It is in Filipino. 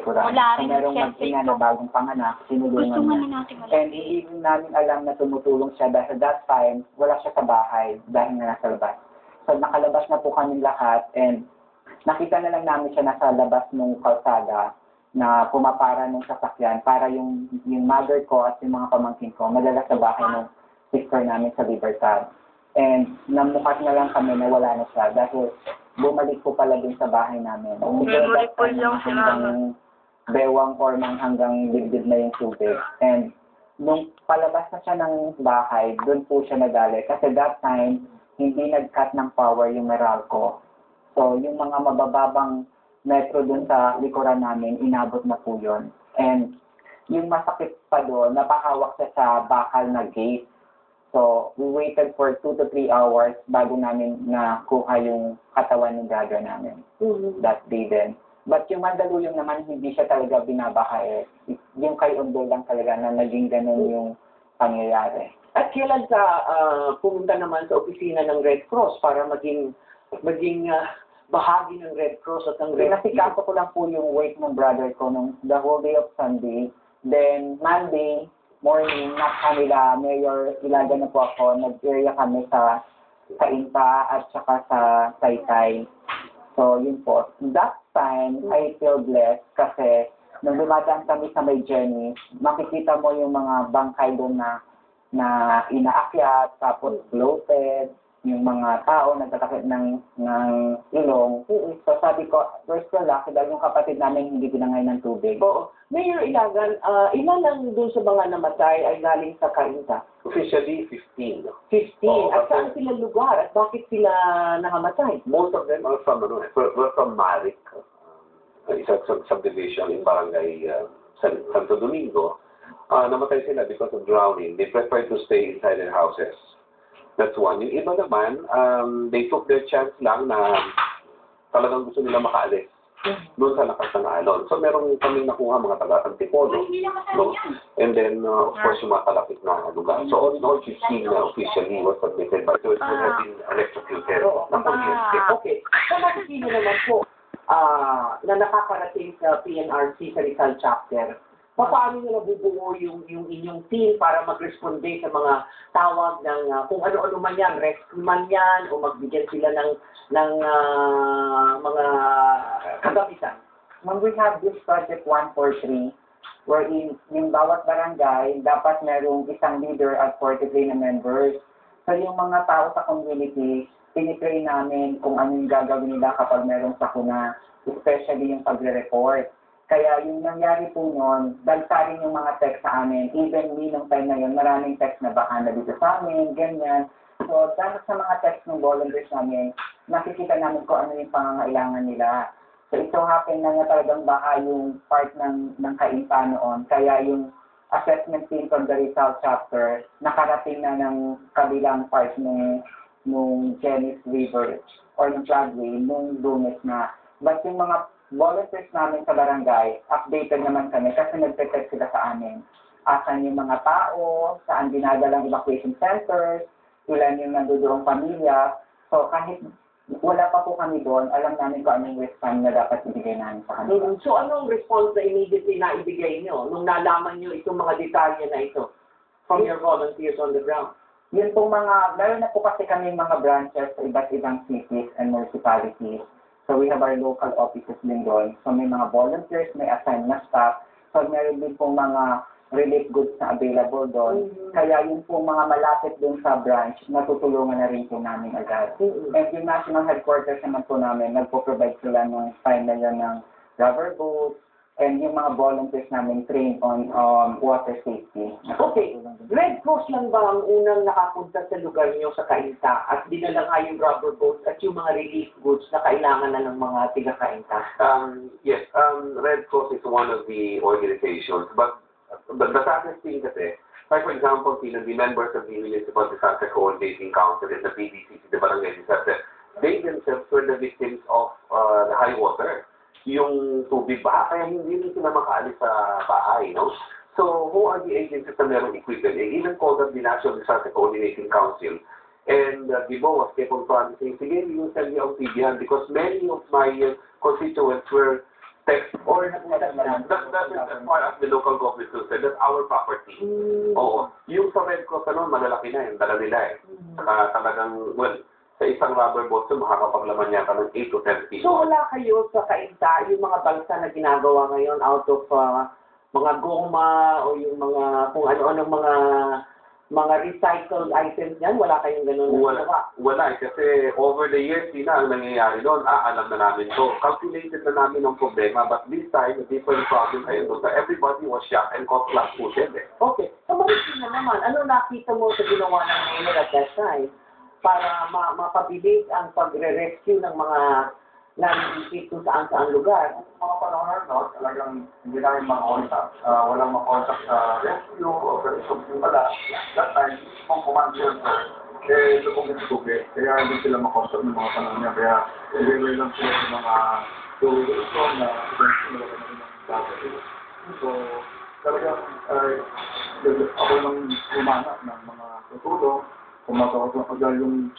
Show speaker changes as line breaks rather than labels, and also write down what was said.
Quran.
Wala
So,
rin
merong
selfie
mag-ina
ko.
na bagong panganak, sinulungan
Gusto nga
niya.
na natin wala.
And hindi namin alam na tumutulong siya dahil that time, wala siya sa bahay dahil nga nasa labas. So nakalabas na po kami lahat and nakita na lang namin siya nasa labas ng kalsada na pumapara ng sasakyan para yung mother ko at yung mga pamangkin ko madala sa bahay ng sister namin sa Libertad. And namukat na lang kami na wala na siya dahil bumalik po pala din sa bahay namin.
Memory po lang sila.
Hanggang bewang or hanggang dibdib na yung tubig. And nung palabas na siya ng bahay, doon po siya nagalit. Kasi that time, hindi nag-cut ng power yung Meralco. So, yung mga mabababang metro doon sa likuran namin, inabot na po yun. And yung masakit pa doon, napahawak siya sa bakal na gate. So, we waited for 2 to 3 hours bago namin nakuha yung katawan ng brother namin. That day din. But yung Mandaluyong naman, hindi siya talaga binabaha eh. Yung kay Ondo lang talaga na naging ganun yung pangyayari.
At kailan ka pumunta naman sa opisina ng Red Cross para maging bahagi ng Red Cross at ng Red Cross?
Pinasikaso ko lang po yung wake ng brother ko nung the whole day of Sunday. Then Monday morning, kanila, Mayor Ilaga na po ako, nag-area kami sa Inta at saka sa Taytay. So, yun po. That time, I feel blessed kasi nung dumadaan kami sa may journey, makikita mo yung mga bangkay doon na inaakyat, tapos floated, yung mga tao nagtatakip ng ilong. So, sabi ko, we're still lucky dahil yung kapatid namin hindi binangay ng tubig.
Oo. Mayor Ilagan, ilan lang doon sa mga namatay ay galing sa Cainta?
Officially, 15.
15. At saan sila lugar? At bakit sila nakamatay?
Most of them are from, were from Maric, isang subdivision in Barangay Santo Domingo. Namatay sila because of drowning. They preferred to stay inside their houses. That's one. Yung iba naman, they took their chance lang na talagang gusto nila makaalis doon sa lakas ng alon. So, meron kaming nakuha mga taga-Antipolo. No? And then, of course, yung mga kalapit na lugar. So, all in all, 15 officially was submitted by so it would have been electrocuted.
Okay. So, nakikita naman po na nakakarating sa PNRC sa Rizal Chapter. Paano nyo nabubuo yung inyong team para mag-responde sa mga tawag ng kung ano-ano man yan, rescue man yan, o magbigyan sila ng mga kagamitan?
When we have this Project 143, wherein yung bawat barangay, dapat merong isang leader at 43 na members. So yung mga tao sa community, pinipray namin kung ano yung gagawin nila kapag merong sakuna, especially yung pagre-report. Kaya yung nangyari po noon, dagsarin yung mga text sa amin. Even me nung time na yun, maraming text na baka na dito sa amin, ganyan. So, dahil sa mga text ng volunteers namin, nakikita namin kung ano yung pangangailangan nila. So, ito happen na nga talagang baka yung part ng Cainta noon. Kaya yung assessment team from the Rizal chapter, nakarating na ng kabilang part nung Genis River or ng floodway nung Lunes na. But yung mga volunteers namin sa barangay, updated naman kami kasi nagte-text sila sa amin. Asan yung mga tao, saan dinadalang evacuation centers, ilan yung nandoon pamilya. So kahit wala pa po kami doon, alam namin kung anong response na dapat ibigay namin sa kanila.
So anong response na immediately na ibigay nyo nung nalaman nyo itong mga detalye na ito from your volunteers on the ground?
Yun pong meron na po kasi kami mga branches sa iba't ibang cities and municipalities. So we have our local offices din doon. So may mga volunteers, may assigned na staff. So meron din pong mga relief goods na available doon. Kaya yun pong mga malapit doon sa branch, natutulungan na rin po namin agad. And yung national headquarters naman po namin, nagpo-provide sila ng time na yun ng rubber boots, and yung mga volunteers namin trained on water safety.
Okay, Red Cross lang ba ang unang nakapunta sa lugar niyo sa Cainta at dinala nga yung rubber boats at yung mga relief goods na kailangan na ng mga tiga-Cainta?
Yes, Red Cross is one of the organizations, but the saddest thing kasi, like for example, the members of the Municipal Disaster Coordinating Council and the PDCC, the Barangay Disaster, they themselves were the victims of the high water. Yung tubig baha, kaya hindi rin sila makaalis sa bahay, no? So, who are the agencies na merong equipment? Even called up the National Disaster Coordinating Council. And Gibo was kept on promising, sige, you send me Obsidian because many of my constituents were
Or nag-usap na?
That is as far as the local government will say, that's our property. Oo. Yung sa Red Cross, malalaki na yun, dala nila eh. Saka talagang, well, sa isang rubber bottle, makakapaglaman yata ng 8 to 10 people.
So wala kayo sa kainta, yung mga balsa na ginagawa ngayon out of mga goma o yung mga, kung ano-anong mga recycled items yan, wala kayong ganun na ginawa?
Wala kasi over the years, ang nangyayari doon, alam na namin to. Calculated na namin ang problema, but this time, a different problem kayo doon. So everybody was shocked and got flat-footed eh.
Okay. So Marikina naman, ano nakita mo sa ginawa ng mayor at that time para mapabilis ang pagre-rescue ng mga nangyayipit kung saan-saan lugar?
Mga panahon no, talagang hindi namin makontak. Walang makontak sa rescue o rescue pala. That time, kung command center, eh, lubog ng tubig. Kaya hindi sila makontak ng mga panahon niya. Kaya, i-relay lang sila sa mga ito na rescue ng dati. So, talagang, ako nang umanap ng mga tutulong. Kumakawag lang pagdahil yung